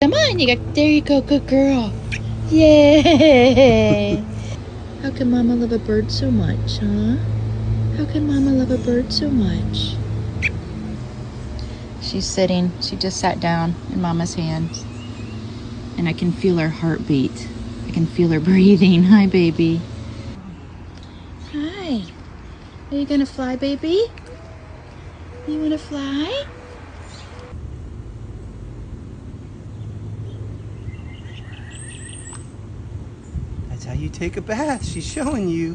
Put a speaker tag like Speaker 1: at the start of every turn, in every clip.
Speaker 1: Come on, there you go, good girl. Yay! How can Mama love a bird so much, huh? How can Mama love a bird so much? She's sitting. She just sat down in Mama's hands. And I can feel her heartbeat. I can feel her breathing. Hi, baby. Hi. Are you gonna fly, baby? You wanna fly?
Speaker 2: That's how you take a bath. She's showing you.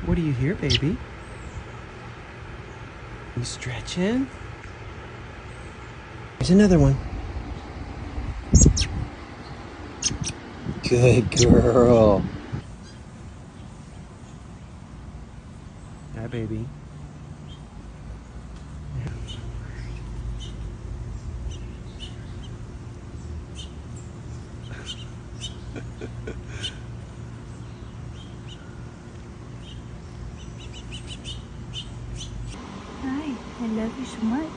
Speaker 2: What do you hear, baby? You stretching? There's another one. Good girl. Yeah, baby.
Speaker 1: Hi, I love you so much.